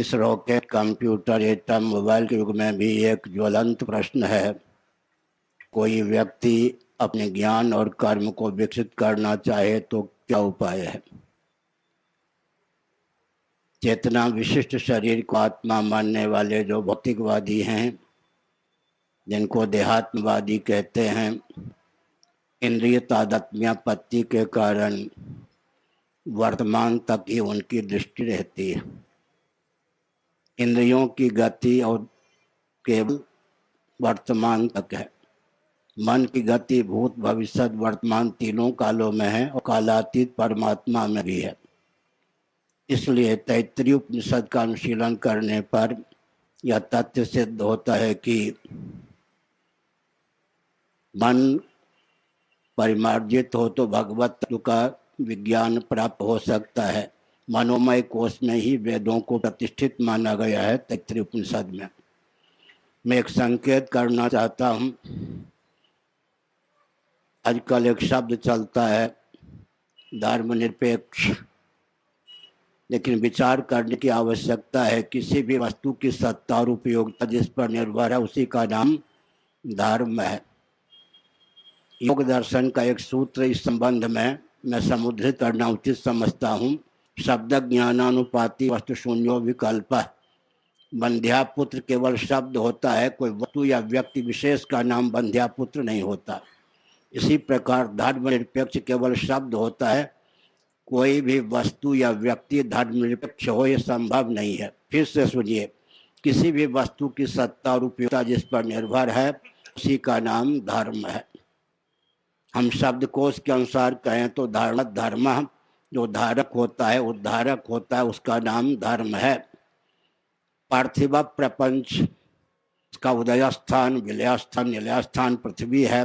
इस rocket, computer, atom, mobile के युग में भी एक ज्वलंत प्रश्न है। कोई व्यक्ति अपने ज्ञान और कर्म को विकसित करना चाहे तो क्या उपाय है? चेतना विशिष्ट शरीर को आत्मा मानने वाले जो भौतिकवादी हैं, जिनको देहात्मवादी कहते हैं, इंद्रिय तादात्म्यापत्ति के कारण वर्तमान तक ही उनकी दृष्टि रहती है। इंद्रियों की गति और केवल वर्तमान तक है। मन की गति भूत, भविष्य, वर्तमान तीनों कालों में है और कालातीत परमात्मा में भी है। इसलिए तैत्तिरीय उपनिषद का अनुशीलन करने पर यह तथ्य सिद्ध होता है कि मन परिमार्जित हो तो भगवत तत्व का विज्ञान प्राप्त हो सकता है। मनोमय कोश में ही वेदों को प्रतिष्ठित माना गया है। तैत्तिरीय उपनिषद में मैं एक संकेत करना चाहता हूँ। आजकल एक शब्द चलता है धर्मनिरपेक्ष, लेकिन विचार करने की आवश्यकता है। किसी भी वस्तु की सत्ता और उपयोगिता जिस पर निर्भर है उसी का नाम धर्म है। योग दर्शन का एक सूत्र इस संबंध में मैं समुद्रित करना उचित समझता हूँ। शब्द ज्ञानानुपाति वस्तु शून्यो विकल्प। बंध्यापुत्र केवल शब्द होता है, कोई वस्तु या व्यक्ति विशेष का नाम बंध्यापुत्र नहीं होता। इसी प्रकार धर्मनिरपेक्ष केवल शब्द होता है, कोई भी वस्तु या व्यक्ति धर्मनिरपेक्ष हो यह संभव नहीं है। फिर से सुनिए, किसी भी वस्तु की सत्ता और उपयोगिता जिस पर निर्भर है उसी का नाम धर्म है। हम शब्दकोश के अनुसार कहें तो धर्म जो धारक होता है, उद्धारक होता है, उसका नाम धर्म है। पार्थिव प्रपंच का उदय स्थान, विलय स्थान, निलय स्थान पृथ्वी है।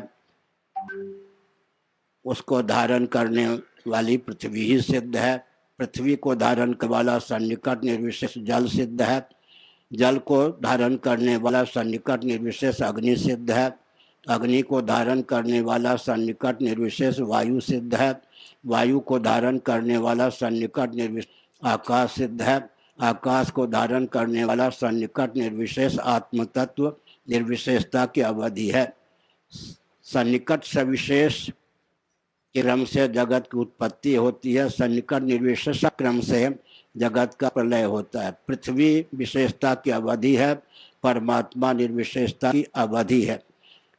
उसको धारण करने वाली पृथ्वी ही सिद्ध है। पृथ्वी को धारण करने वाला सन्निकट निर्विशेष जल सिद्ध है। जल को धारण करने वाला सन्निकट निर्विशेष अग्नि सिद्ध है। अग्नि को धारण करने वाला सन्निकट निर्विशेष वायु सिद्ध है। वायु को धारण करने वाला सन्निकट निर्विशेष आकाश सिद्ध है। आकाश को धारण करने वाला सन्निकट निर्विशेष आत्म तत्व निर्विशेषता की अवधि है। सन्निकट सविशेष क्रम से जगत की उत्पत्ति होती है। सन्निकट निर्विशेष क्रम से जगत का प्रलय होता है। पृथ्वी विशेषता की अवधि है, परमात्मा निर्विशेषता की अवधि है।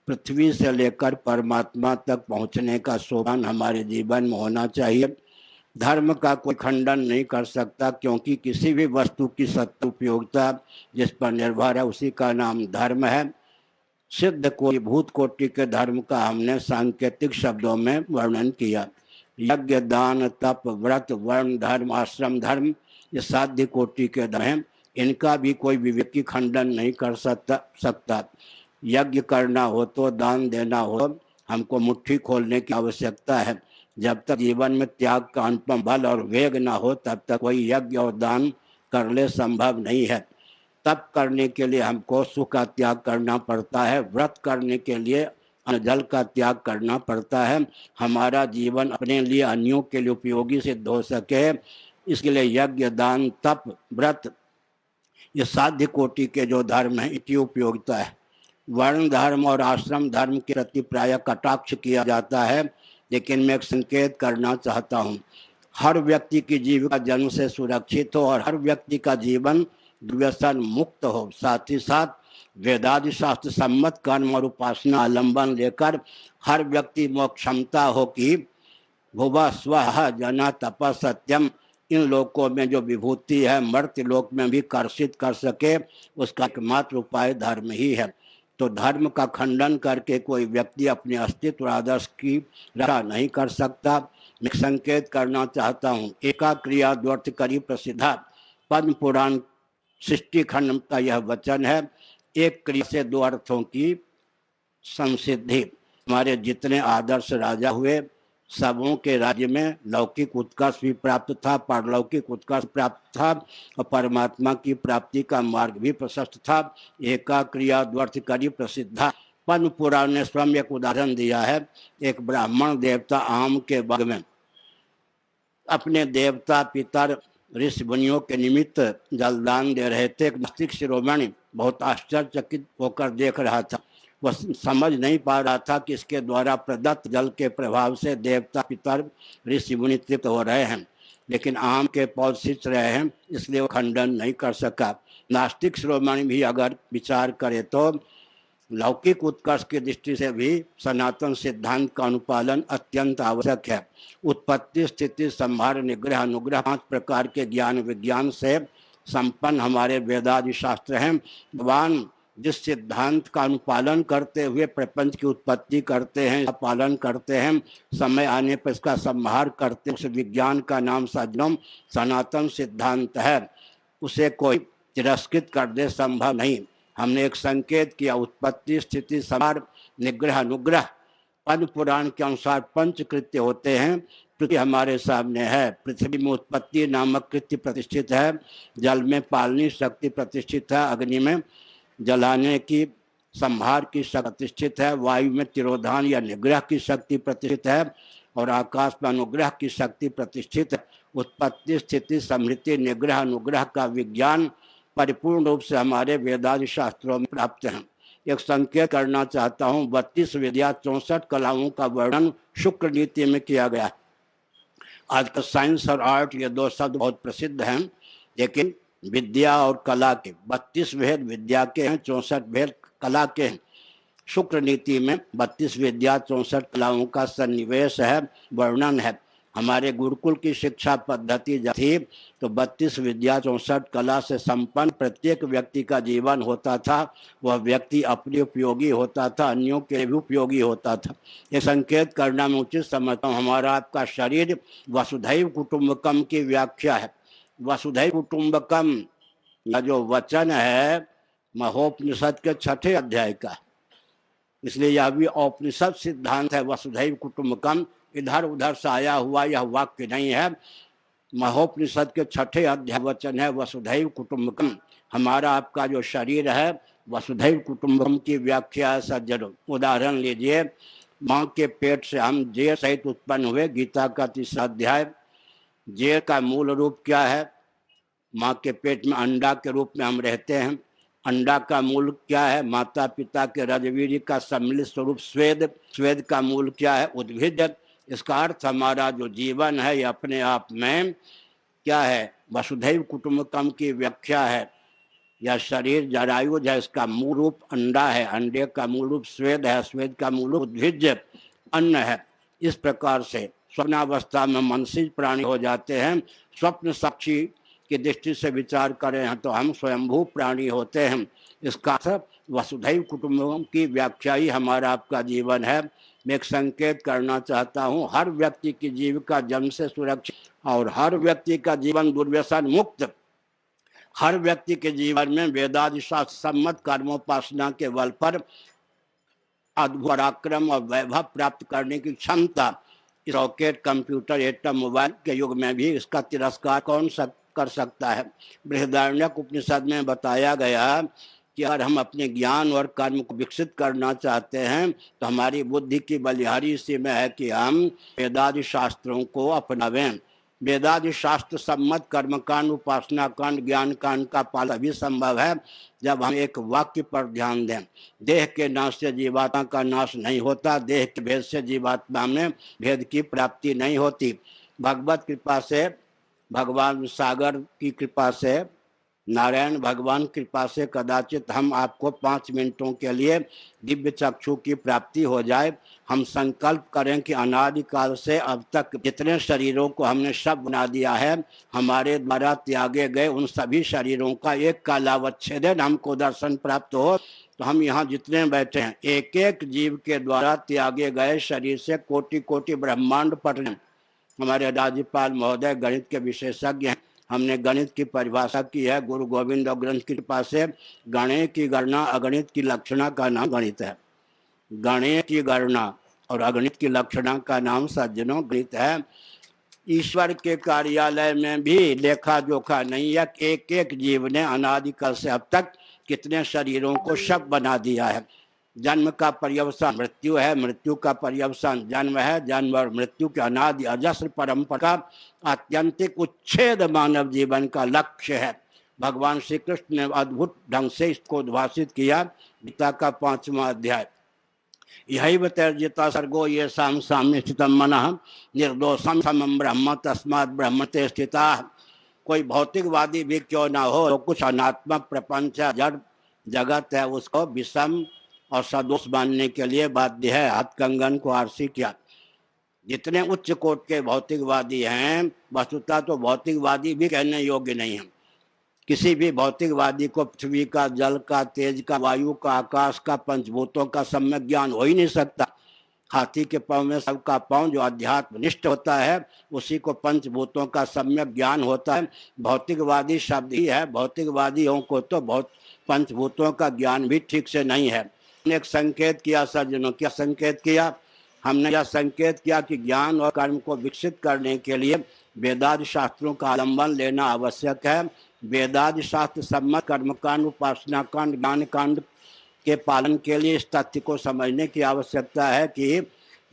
पृथ्वी से लेकर परमात्मा तक पहुंचने का सोपान हमारे जीवन में होना चाहिए। धर्म का कोई खंडन नहीं कर सकता, क्योंकि किसी भी वस्तु की सत्ता उपयोगिता जिस पर निर्भर है उसी का नाम धर्म है। सिद्ध कोटि भूत कोटि के धर्म का हमने सांकेतिक शब्दों में वर्णन किया। यज्ञ, दान, तप, व्रत, वर्ण धर्म, आश्रम धर्म ये साध्य कोटि के धर्म हैं। इनका भी कोई विवेकी खंडन नहीं कर सकता। यज्ञ करना हो तो, दान देना हो, हमको मुट्ठी खोलने की आवश्यकता है। जब तक जीवन में त्याग का अनुपम बल और वेग ना हो तब तक कोई यज्ञ और दान करने संभव नहीं है। तप करने के लिए हमको सुख का त्याग करना पड़ता है। व्रत करने के लिए अन्न जल का त्याग करना पड़ता है। हमारा जीवन अपने लिए, अन्यों के लिए उपयोगी सिद्ध हो सके, इसके लिए यज्ञ, दान, तप, व्रत ये साध्य कोटि के जो धर्म हैं इनकी उपयोगिता है। वर्ण धर्म और आश्रम धर्म के प्रति प्राय कटाक्ष किया जाता है, लेकिन मैं एक संकेत करना चाहता हूँ। हर व्यक्ति की जीविका जन्म से सुरक्षित हो और हर व्यक्ति का जीवन व्यसन मुक्त हो। साथ ही साथ वेदादि शास्त्र सम्मत कर्म और उपासना आलंबन लेकर हर व्यक्ति में क्षमता हो कि भुवा स्वः जना तप सत्यम, इन लोकों में जो विभूति है मर्त्य लोक में भी कर्षित कर सके, उसका एकमात्र उपाय धर्म ही है। तो धर्म का खंडन करके कोई व्यक्ति अपने अस्तित्व और आदर्श की रक्षा नहीं कर सकता। मैं संकेत करना चाहता हूँ। एका क्रिया द्व्यर्थ करी प्रसिद्धा, पद्म पुराण सृष्टि खंड का यह वचन है। एक क्रिया से दो अर्थों की संसिद्धि। हमारे जितने आदर्श राजा हुए सबों के राज्य में लौकिक उत्कर्ष भी प्राप्त था, पारलौकिक उत्कर्ष प्राप्त था और परमात्मा की प्राप्ति का मार्ग भी प्रशस्त था। एका क्रिया द्व्यर्थ करी प्रसिद्धा। पद्म पुराण ने स्वयं एक उदाहरण दिया है। एक ब्राह्मण देवता आम के बाग में अपने देवता पितर ऋषि मुनियों के निमित्त जलदान दे रहे थे। एक नास्तिक शिरोमणि बहुत आश्चर्यचकित होकर देख रहा था। वह समझ नहीं पा रहा था कि इसके द्वारा प्रदत्त जल के प्रभाव से देवता पितर ऋषि मुनि तृप्त हो रहे हैं, लेकिन आम के पौध सिंच रहे हैं, इसलिए वो खंडन नहीं कर सका। नास्तिक शिरोमणि भी अगर विचार करे तो लौकिक उत्कर्ष की दृष्टि से भी सनातन सिद्धांत का अनुपालन अत्यंत आवश्यक है। उत्पत्ति, स्थिति, संहार, निग्रह, अनुग्रह 5 प्रकार के ज्ञान विज्ञान से संपन्न हमारे वेदादि शास्त्र हैं। भगवान जिस सिद्धांत का अनुपालन करते हुए प्रपंच की उत्पत्ति करते हैं, पालन करते हैं, समय आने पर इसका संहार करते हैं, उस विज्ञान का नाम सज्जनम सनातन सिद्धांत है। उसे कोई तिरस्कृत कर दे संभव नहीं। हमने एक संकेत किया, उत्पत्ति, स्थिति, संहार, निग्रह, अनुग्रह पद्म पुराण के अनुसार 5 कृत्य होते हैं। पृथ्वी हमारे सामने है। पृथ्वी में उत्पत्ति नामक कृत्य प्रतिष्ठित है, जल में पालनी शक्ति प्रतिष्ठित है, अग्नि में जलाने की संहार की शक्ति प्रतिष्ठित है, वायु में तिरोधान या निग्रह की शक्ति प्रतिष्ठित है और आकाश में अनुग्रह की शक्ति प्रतिष्ठित है। उत्पत्ति, स्थिति, समृद्धि, निग्रह, अनुग्रह का विज्ञान परिपूर्ण रूप से हमारे वेदादि शास्त्रों में प्राप्त है। एक संकेत करना चाहता हूँ, 32 विद्या 64 कलाओं का वर्णन शुक्र नीति में किया गया। आजकल साइंस और आर्ट ये 2 शब्द बहुत प्रसिद्ध हैं, लेकिन विद्या और कला के 32 भेद विद्या के हैं, 64 भेद कला के हैं। शुक्र नीति में 32 विद्या 64 कलाओं का सन्निवेश है, वर्णन है। हमारे गुरुकुल की शिक्षा पद्धति जब थी तो 32 विद्या 64 कला से संपन्न प्रत्येक व्यक्ति का जीवन होता था। वह व्यक्ति अपने उपयोगी होता था, अन्यों के भी उपयोगी होता था। ये संकेत करना मैं उचित समझता हूँ। हमारा आपका शरीर वसुधैव कुटुंबकम की व्याख्या है। वसुधैव कुटुंबकम का जो वचन है महोपनिषद के 6ठे अध्याय का, इसलिए यह भी औपनिषद सिद्धांत है। वसुधैव कुटुंबकम इधर उधर से आया हुआ यह वाक्य नहीं है। महोपनिषद के 6ठे अध्याय वचन है वसुधैव कुटुंबकम। हमारा आपका जो शरीर है वसुधैव कुटुंबकम की व्याख्या है सज्जनों। उदाहरण लीजिए, माँ के पेट से हम जेर सहित उत्पन्न हुए। गीता का 3रा अध्याय। जेर का मूल रूप क्या है? माँ के पेट में अंडा के रूप में हम रहते हैं। अंडा का मूल क्या है? माता पिता के रजवीर्य का सम्मिलित स्वरूप स्वेद। स्वेद का मूल क्या है? उद्भिद। इसका अर्थ हमारा जो जीवन है ये अपने आप में क्या है? वसुधैव कुटुंबकम की व्याख्या है। यह शरीर जरायुज है, इसका मूल रूप अंडा है, अंडे का मूल रूप स्वेद है, स्वेद का मूल रूप उद्भिज अन्न है। इस प्रकार से स्वप्नावस्था में मनसिज प्राणी हो जाते हैं। स्वप्न साक्षी की दृष्टि से विचार करें हैं तो हम स्वयंभू प्राणी होते हैं। इसका अर्थ वसुधैव कुटुंबकम की व्याख्या ही हमारा आपका जीवन है। मैं एक संकेत करना चाहता हूँ, हर व्यक्ति की जीविका जन्म से सुरक्षित और हर व्यक्ति का जीवन दुर्व्यसन मुक्त। हर व्यक्ति के जीवन में वेदादि शास्त्र सम्मत कर्मोपासना के बल पर अद्भुत पराक्रम और वैभव प्राप्त करने की क्षमता। रॉकेट, कंप्यूटर, एटम, मोबाइल के युग में भी इसका तिरस्कार कौन कर सकता है? बृहदारण्यक उपनिषद में बताया गया कि अगर हम अपने ज्ञान और कर्म को विकसित करना चाहते हैं तो हमारी बुद्धि की बलिहारी इसी में है कि हम वेदादि शास्त्रों को अपनावें। वेदादि शास्त्र सम्मत कर्मकांड, उपासना कांड, ज्ञान कांड का पालन भी संभव है जब हम एक वाक्य पर ध्यान दें। देह के नाश से जीवात्मा का नाश नहीं होता, देह के भेद से जीवात्मा में भेद की प्राप्ति नहीं होती। भगवत कृपा से, भगवान सागर की कृपा से, नारायण भगवान कृपा से कदाचित हम आपको 5 मिनटों के लिए दिव्य चक्षु की प्राप्ति हो जाए। हम संकल्प करें कि अनादिकाल से अब तक जितने शरीरों को हमने सब बना दिया है, हमारे द्वारा त्यागे गए उन सभी शरीरों का एक कालावच्छेदन हमको दर्शन प्राप्त हो। तो हम यहाँ जितने बैठे हैं, एक एक जीव के द्वारा त्यागे गए शरीर से कोटि कोटि ब्रह्मांड पट रहे। हमारे राज्यपाल महोदय गणित के विशेषज्ञ हैं। हमने गणित की परिभाषा की है गुरु गोविंद और ग्रंथ की कृपा से। गणे की गणना अगणित की लक्षणा का नाम गणित है। गणे की गणना और अगणित की लक्षणा का नाम सज्जनों गणित है। ईश्वर के कार्यालय में भी लेखा जोखा नहीं है। एक एक जीव ने अनादिकाल से अब तक कितने शरीरों को सब बना दिया है। जन्म का पर्यवसान मृत्यु है, मृत्यु का पर्यवसान जन्म है, जन्म और मृत्यु के अनादि अजस्र परंपरा का आत्यंतिक उच्छेद मानव जीवन का लक्ष्य है। भगवान श्री कृष्ण ने अद्भुत ढंग से इसको उद्भाषित किया। गीता का 5वां अध्याय, यही तैर्जिता सर्गो ये साम साम्य स्थितम मनः निर्दोषम समम ब्रह्म तस्मात् ब्रह्मते स्थिता। कोई भौतिकवादी भी क्यों ना हो, तो कुछ अनात्मक प्रपंच जड़ जगत है उसको विषम और सदोष मानने के लिए बाध्य है। हाथ कंगन को आरसी किया। जितने उच्च कोट के भौतिकवादी हैं, वस्तुतः तो भौतिकवादी भी कहने योग्य नहीं है। किसी भी भौतिकवादी को पृथ्वी का, जल का, तेज का, वायु का, आकाश का, पंचभूतों का सम्यक ज्ञान हो ही नहीं सकता। हाथी के पाँव में सबका पाँव जो अध्यात्मनिष्ठ होता है उसी को पंचभूतों का सम्यक ज्ञान होता है। भौतिकवादी शब्द ही है, भौतिकवादियों को तो बहुत पंचभूतों का ज्ञान भी ठीक से नहीं है। हमने एक संकेत किया सज्जनों, क्या संकेत किया? हमने यह संकेत किया कि ज्ञान और कर्म को विकसित करने के लिए वेदादि शास्त्रों का आलम्बन लेना आवश्यक है। वेदादि शास्त्र सम्मत कर्मकांड, उपासना कांड, ज्ञान कांड के पालन के लिए इस तथ्य को समझने की आवश्यकता है कि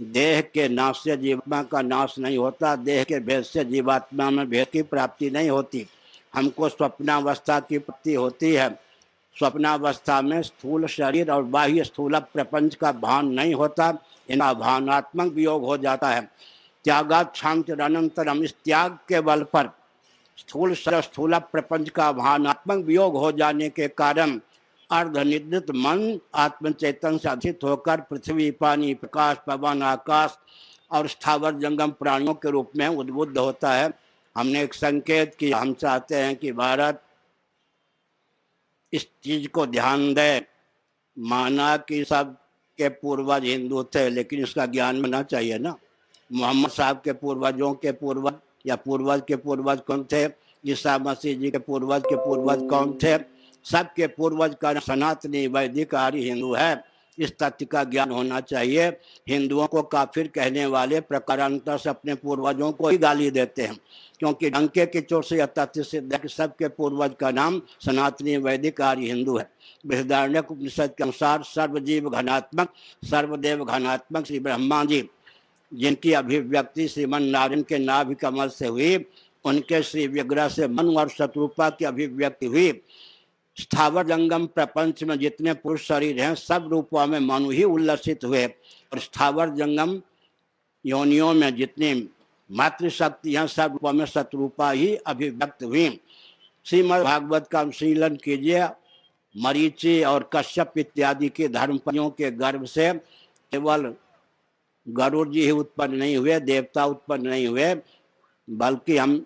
देह के नाश से जीवात्मा का नाश नहीं होता, देह के भेद से जीवात्मा में भेद की प्राप्ति नहीं होती। हमको स्वप्नावस्था की प्राप्ति होती है। स्वप्नावस्था में स्थूल शरीर और बाह्य स्थूल प्रपंच का भान नहीं होता, इनका भावनात्मक वियोग हो जाता है। त्यागात शांति अनंतरम, इस त्याग के बल पर स्थूल प्रपंच का भावनात्मक वियोग हो जाने के कारण अर्धनिद्रित मन आत्म चैतन्य से अधित होकर पृथ्वी, पानी, प्रकाश, पवन, आकाश और स्थावर जंगम प्राणियों के रूप में उद्बुद्ध होता है। हमने एक संकेत किया, हम चाहते हैं कि भारत इस चीज को ध्यान दे। माना कि सब के पूर्वज हिंदू थे, लेकिन इसका ज्ञान होना चाहिए ना। मोहम्मद साहब के पूर्वजों के पूर्वज या पूर्वज के पूर्वज कौन थे? ईसा मसीह जी के पूर्वज कौन थे? सबके पूर्वज का सनातनी वैदिक आर्य हिंदू है। इस तथ्य का ज्ञान होना चाहिए। हिंदुओं को काफिर कहने वाले प्रकारांतर से अपने पूर्वजों को ही गाली देते हैं, क्योंकि डंके की चोट से यह तथ्य सिद्ध है कि सबके पूर्वज का नाम सनातनी वैदिक आर्य हिंदू है। बृहदारण्यक उपनिषद के अनुसार सर्वजीव घनात्मक, सर्वदेव घनात्मक श्री ब्रह्मा जी, जिनकी अभिव्यक्ति श्रीमन नारायण के नाभि कमल से हुई, उनके श्री विग्रह से मनु और शत्रुपा की अभिव्यक्ति हुई। स्थावर जंगम प्रपंच में जितने पुरुष शरीर हैं, सब रूपों में मनु ही उल्लसित हुए, और स्थावर जंगम योनियों में जितनी मातृशक्तियां, सब रूपों में शत्रुपा ही अभिव्यक्त हुई। श्रीमद् भागवत का अनुशीलन कीजिए। मरीचि और कश्यप इत्यादि के धर्मपतियों के गर्भ से केवल गरुड़ जी ही उत्पन्न नहीं हुए, देवता उत्पन्न नहीं हुए, बल्कि हम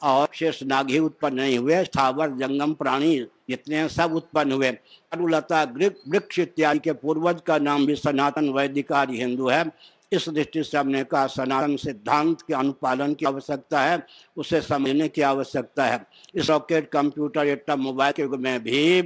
और शेष नाग ही उत्पन्न नहीं हुए। स्थावर जंगम प्राणी जितने सब उत्पन्न हुए। अरुलता, वृक्ष इत्यादि के पूर्वज का नाम भी सनातन वैदिक आर्य हिंदू है। इस दृष्टि से हमने कहा सनातन सिद्धांत के अनुपालन की आवश्यकता है, उसे समझने की आवश्यकता है। इस रॉकेट, कंप्यूटर, एटम, मोबाइल के युग में भी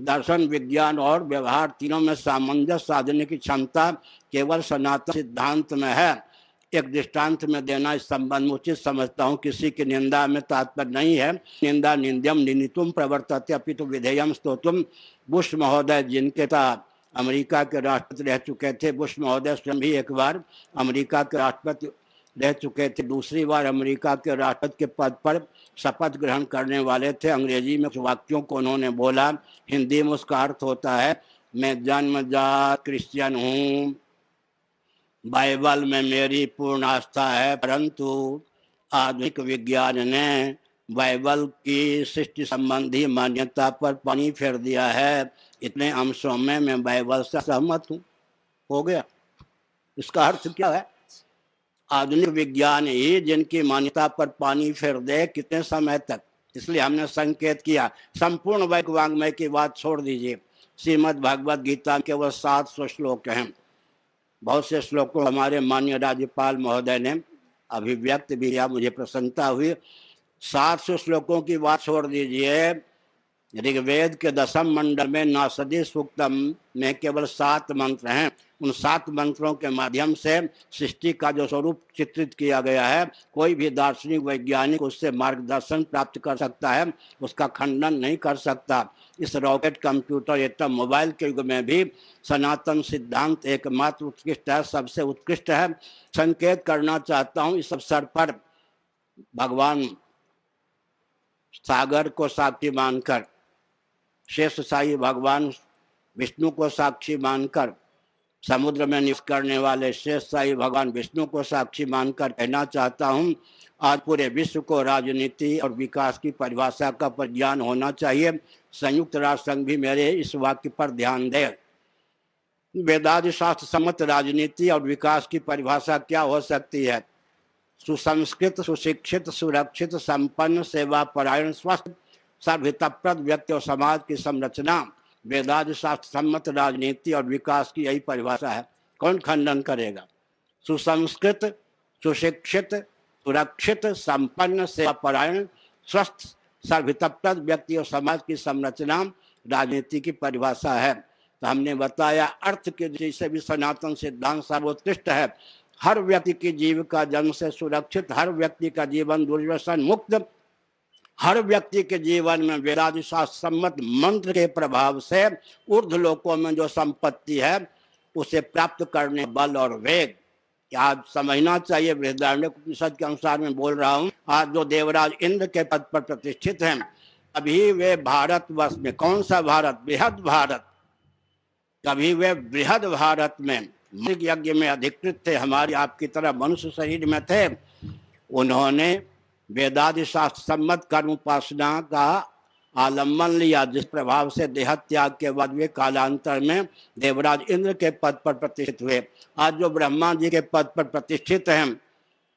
दर्शन, विज्ञान और व्यवहार तीनों में सामंजस्य साधने की क्षमता केवल सनातन सिद्धांत में है। एक दृष्टांत में देना इस संबंध में उचित समझता हूँ। किसी की निंदा में तात्पर्य नहीं है। निंदा निंद्यम निंदितुम प्रवर्तते अपितु विधेयम स्तोतुम। बुश महोदय, जिनके अमेरिका के राष्ट्रपति रह चुके थे, बुश महोदय स्वयं भी एक बार अमेरिका के राष्ट्रपति रह चुके थे, दूसरी बार अमेरिका के राष्ट्रपति के पद पर शपथ ग्रहण करने वाले थे। अंग्रेजी में वाक्यों को उन्होंने बोला, हिंदी में उसका अर्थ होता है, मैं जन्मजात क्रिश्चियन हूँ, बाइबल में मेरी पूर्ण आस्था है, परंतु आधुनिक विज्ञान ने बाइबल की सृष्टि संबंधी मान्यता पर पानी फेर दिया है। इतने अंशों में मैं बाइबल से सहमत हूँ। हो गया। इसका अर्थ क्या है? आधुनिक विज्ञान ही जिनकी मान्यता पर पानी फेर दे, कितने समय तक? इसलिए हमने संकेत किया। संपूर्ण वैदिक वाङ्मय की बात छोड़ दीजिए। श्रीमद् भागवत गीता केवल 700 श्लोक हैं। बहुत से श्लोकों हमारे माननीय राज्यपाल महोदय ने अभिव्यक्त भी किया, मुझे प्रसन्नता हुई। 700 श्लोकों की बात छोड़ दीजिए, ऋग्वेद के 10वें मंडल में नासदी सूक्तम में केवल 7 मंत्र हैं। उन 7 मंत्रों के माध्यम से सृष्टि का जो स्वरूप चित्रित किया गया है, कोई भी दार्शनिक वैज्ञानिक उससे मार्गदर्शन प्राप्त कर सकता है, उसका खंडन नहीं कर सकता। इस रॉकेट, कंप्यूटर, एटम, मोबाइल के युग में भी सनातन सिद्धांत एकमात्र उत्कृष्ट है, सबसे उत्कृष्ट है। संकेत करना चाहता हूँ इस अवसर पर भगवान सागर को साक्षी मानकर, शेष शाही भगवान विष्णु को साक्षी मानकर, समुद्र में निवास करने वाले शेष शाही भगवान विष्णु को साक्षी मानकर कहना चाहता हूँ, आज पूरे विश्व को राजनीति और विकास की परिभाषा का ज्ञान होना चाहिए। संयुक्त राष्ट्र संघ भी मेरे इस वाक्य पर ध्यान दे। वेदादि शास्त्र सम्मत राजनीति और विकास की परिभाषा क्या हो सकती है? सुसंस्कृत, सुशिक्षित, सुरक्षित, संपन्न, सेवा परायण, स्वस्थ, सर्वहितप्रद व्यक्ति और समाज की संरचना वेदादि शास्त्र सम्मत राजनीति और विकास की यही परिभाषा है। कौन खंडन करेगा? सुसंस्कृत, सुशिक्षित, सुरक्षित, संपन्न, सेवा परायण, स्वस्थ, सर्वहितप्रद व्यक्ति और समाज की संरचना राजनीति की परिभाषा है। तो हमने बताया अर्थ के जैसे भी सनातन सिद्धांत सर्वोत्कृष्ट है। हर व्यक्ति की जीविका जन्म से सुरक्षित, हर व्यक्ति का जीवन दुर्व्यसन मुक्त, हर व्यक्ति के जीवन में वेदादि शास्त्र सम्मत मंत्र के प्रभाव से ऊर्ध्व लोकों में जो संपत्ति है उसे प्राप्त करने बल और वेग आज समझना चाहिए। बृहदारण्यक के अनुसार मैं बोल रहा हूँ। आज जो देवराज इंद्र के पद पर प्रतिष्ठित हैं, अभी वे भारतवर्ष में, कौन सा भारत? बृहद भारत। कभी वे बृहद भारत में यज्ञ में अधिकृत थे, हमारी आपकी तरह मनुष्य शरीर में थे। उन्होंने वेदादि शास्त्र सम्मत कर्म उपासना का आलम्बन लिया, जिस प्रभाव से देह त्याग के बाद वे कालांतर में देवराज इंद्र के पद पर प्रतिष्ठित हुए। आज जो ब्रह्मा जी के पद पर प्रतिष्ठित हैं,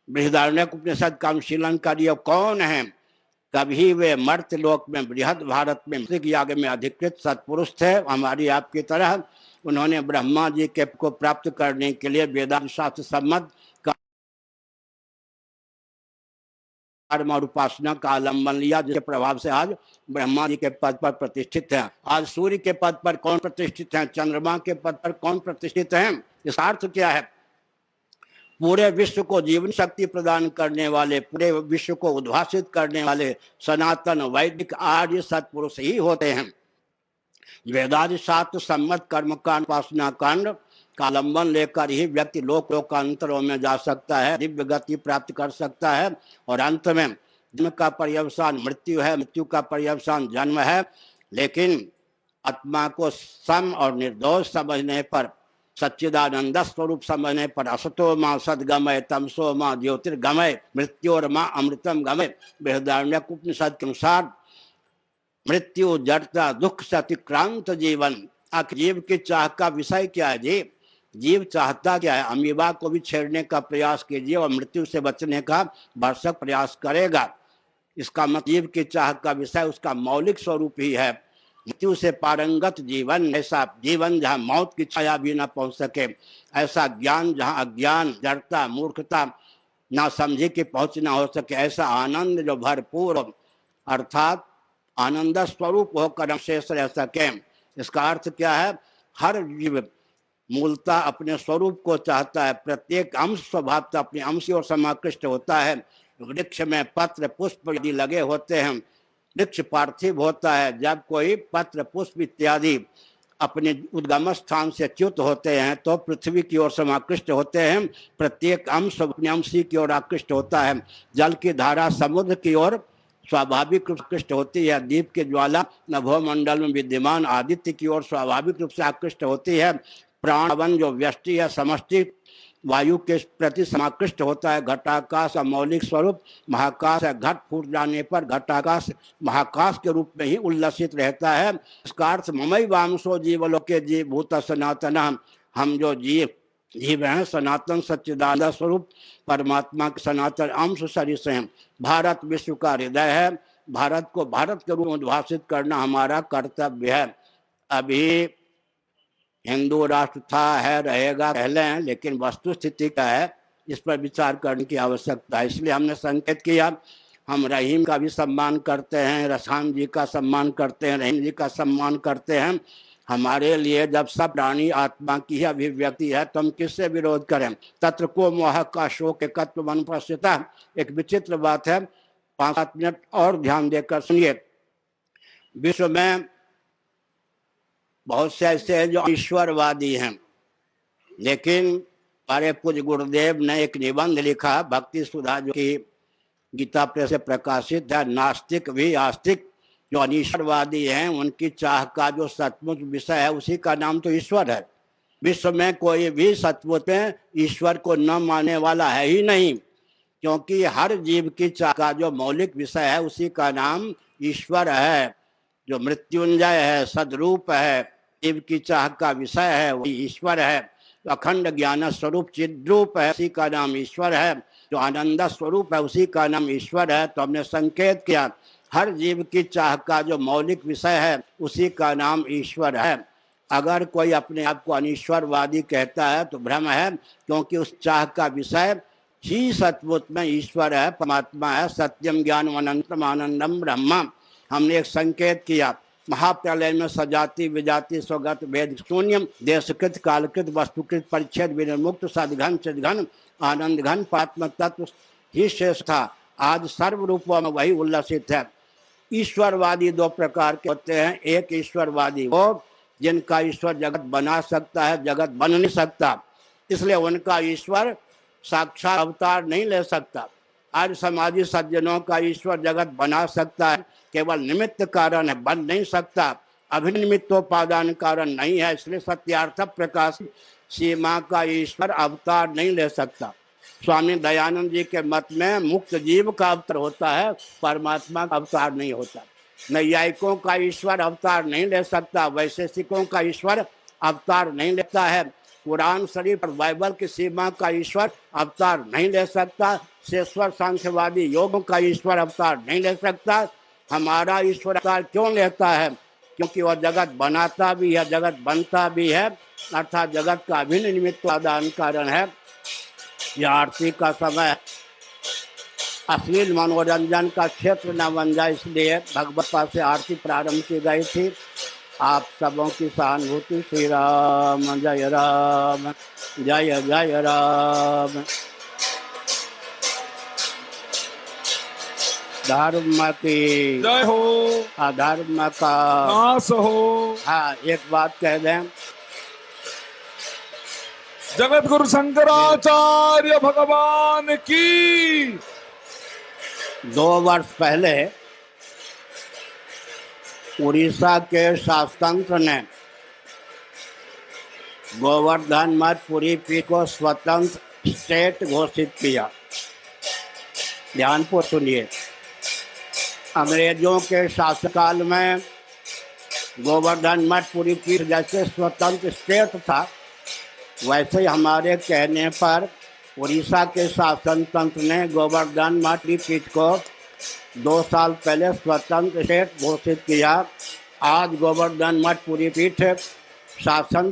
बृहदारण्यक उपनिषद का अनुशीलन करिए कौन है? कभी वे मर्त्य लोक में बृहद भारत में याग में अधिकृत सत्पुरुष थे, हमारी आपकी तरह। उन्होंने ब्रह्मा जी के को प्राप्त करने के लिए वेदांत शास्त्र सम्मत कर्म और उपासना का आलम्बन लिया, जिसके प्रभाव से आज ब्रह्मा जी के पद पर प्रतिष्ठित हैं। आज सूर्य के पद पर कौन प्रतिष्ठित हैं? चंद्रमा के पद पर कौन प्रतिष्ठित हैं? इसका अर्थ क्या है? पूरे विश्व को जीवन शक्ति प्रदान करने वाले, पूरे विश्व को उद्भासित करने वाले सनातन वैदिक आर्य सत्पुरुष ही होते हैं। वेदादि शास्त्र सम्मत कर्म कांड, उपासना कांड का आलम्बन लेकर ही व्यक्ति लोक लोकांतरों में जा सकता है, दिव्य गति प्राप्त कर सकता है। और अंत में जन्म का पर्यवसान मृत्यु है, मृत्यु का पर्यवसान जन्म है। लेकिन आत्मा को सम और निर्दोष समझने पर, सच्चिदानंद स्वरूप समझने पर, असतो मां सदगमय तमसो मां ज्योतिर्गमय मृत्योर मां अमृतम गमय, बृहदारण्यक उपनिषद के अनुसार मृत्यु, जड़ता, दुख से अतिक्रांत जीवन। आखिर जीव की चाह का विषय क्या है जी? जीव चाहता क्या है? अमीबा को भी छेड़ने का प्रयास कीजिए और मृत्यु से बचने का भरसक प्रयास करेगा। इसका मतलब जीव की चाह का विषय उसका मौलिक स्वरूप ही है। मृत्यु से पारंगत जीवन, ऐसा जीवन जहाँ मौत की छाया भी न पहुंच सके, ऐसा ज्ञान जहाँ अज्ञान, जड़ता, मूर्खता, ना समझी की पहुंच ना हो सके, ऐसा आनंद जो भरपूर अर्थात आनंद स्वरूप होकर शेष रह सके। इसका अर्थ क्या है? हर जीव मूलतः अपने स्वरूप को चाहता है। प्रत्येक अंश स्वभावतः अपने अंश की ओर समाकृष्ट होता है। वृक्ष में पत्र पुष्प यदि लगे होते हैं, वृक्ष पार्थिव होता है। जब कोई पत्र पुष्प इत्यादि अपने उद्गम स्थान से च्युत होते हैं तो पृथ्वी की ओर समाकृष्ट होते हैं। प्रत्येक अंश अपने अंश की ओर आकृष्ट होता है। जल की धारा समुद्र की ओर स्वाभाविक रूप से आकृष्ट होती है। दीप की ज्वाला नभोमंडल में विद्यमान आदित्य की ओर स्वाभाविक रूप से आकृष्ट होती है। प्राणवन जो व्यष्टि है, समष्टि वायु के प्रति समाकृष्ट होता है। घटाकाश का मौलिक स्वरूप महाकाश है। घट फूट जाने पर घटाकाश महाकाश के रूप में ही उल्लसित रहता है। इसका अर्थ ममई वांशो जीवलोके जीव भूत सनातन, हम जो जीव हैं सनातन सच्चिदानंद स्वरूप परमात्मा के सनातन अंश शरीर से हैं। भारत विश्व का हृदय है। भारत को भारत के रूप में उद्भासित करना हमारा कर्तव्य है। अभी हिंदू राष्ट्र था, है, रहेगा, पहले हैं, लेकिन वस्तु स्थिति क्या है इस पर विचार करने की आवश्यकता है। इसलिए हमने संकेत किया हम रहीम का भी सम्मान करते हैं, रसान जी का सम्मान करते हैं, रहीम जी का सम्मान करते हैं। हमारे लिए जब सब प्राणी आत्मा की ही अभिव्यक्ति है तो हम किससे विरोध करें। तत्र को मोह का शोक एकत्व मन प्रस्थिता। एक विचित्र बात है, 5-7 मिनट और ध्यान देकर सुनिए। विश्व में बहुत से ऐसे हैं जो ईश्वरवादी हैं, लेकिन हमारे पूज्य गुरुदेव ने एक निबंध लिखा भक्ति सुधा, जो कि गीता प्रेस से प्रकाशित है। नास्तिक भी आस्तिक जो अनीश्वरवादी हैं, उनकी चाह का जो सचमुच विषय है उसी का नाम तो ईश्वर है। विश्व में कोई भी सचमुच में ईश्वर को न मानने वाला है ही नहीं, क्योंकि हर जीव की चाह का जो मौलिक विषय है उसी का नाम ईश्वर है। जो मृत्युंजय है, सदरूप है, जीव की चाह का विषय है वही ईश्वर है। तो अखंड ज्ञान स्वरूप चिद्रूप है, उसी का नाम ईश्वर है। जो आनंद स्वरूप है उसी का नाम ईश्वर है। तो हमने संकेत किया हर जीव की चाह का जो मौलिक विषय है उसी का नाम ईश्वर है। अगर कोई अपने आप को अनीश्वरवादी कहता है तो भ्रम है, क्योंकि उस चाह का विषय ही सचमुच में ईश्वर है, परमात्मा है। सत्यम ज्ञान अनंतम आनंदम ब्रह्म। हमने एक संकेत किया, महाप्रलय में सजाति विजाति स्वगत भेद शून्यम, देशकृत कालकृत वस्तुकृत परिच्छेद विनिर्मुक्त सदघन चिदघन आनंद घन पात्म तत्व ही शेष था। आज सर्व रूपों में वही उल्लसित है। ईश्वरवादी दो प्रकार के होते हैं। एक ईश्वरवादी वो जिनका ईश्वर जगत बना सकता है, जगत बन नहीं सकता, इसलिए उनका ईश्वर साक्षात अवतार नहीं ले सकता। आज समाजी सज्जनों का ईश्वर जगत बना सकता है, केवल निमित्त कारण है, बन नहीं सकता। अभिनिमित्तोपादान कारण नहीं है, इसलिए सत्यार्थ प्रकाश सीमा का ईश्वर अवतार नहीं ले सकता। स्वामी दयानंद जी के मत में मुक्त जीव का अवतार होता है, परमात्मा का अवतार नहीं होता। नैयायिकों का ईश्वर अवतार नहीं ले सकता, वैशेषिकों का ईश्वर अवतार नहीं लेता है। कुरान शरीफ और बाइबल की सीमा का ईश्वर अवतार नहीं ले सकता। शेश्वर सांख्यवादी योगों का ईश्वर अवतार नहीं ले सकता। हमारा ईश्वर अवतार क्यों लेता है? क्योंकि वह जगत बनाता भी है, जगत बनता भी है, अर्थात जगत का अभिन्न निमित्त आदान कारण है। यह आरती का समय अश्लील मनोरंजन का क्षेत्र न बन जाए, इसलिए भगवत पास से आरती प्रारंभ की गई थी। आप सबों की सहानुभूति। श्री राम जय राम, जय जय राम। धर्म की जय हो, अधर्म का नाश हो। हाँ, एक बात कह दें, जगत गुरु शंकराचार्य भगवान की। 2 वर्ष पहले उड़ीसा के शासतंत्र ने गोवर्धन मठ पुरी पीठ को स्वतंत्र स्टेट घोषित किया। ध्यानपूर्वक सुनिए। अंग्रेजों के शासनकाल में गोवर्धन मठ पुरी पीठ जैसे स्वतंत्र स्टेट था, वैसे ही हमारे कहने पर उड़ीसा के शासन तंत्र ने गोवर्धन मठ पुरी पीठ को 2 साल पहले स्वतंत्र स्टेट घोषित किया। आज गोवर्धन मठ पुरी पीठ शासन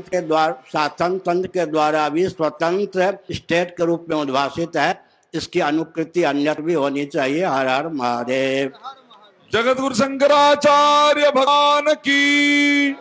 तंत्र के द्वारा भी स्वतंत्र स्टेट के रूप में उद्भाषित है। इसकी अनुकृति अन्यत्र भी होनी चाहिए। हर हर महादेव। जगत गुरु शंकराचार्य भगवान की।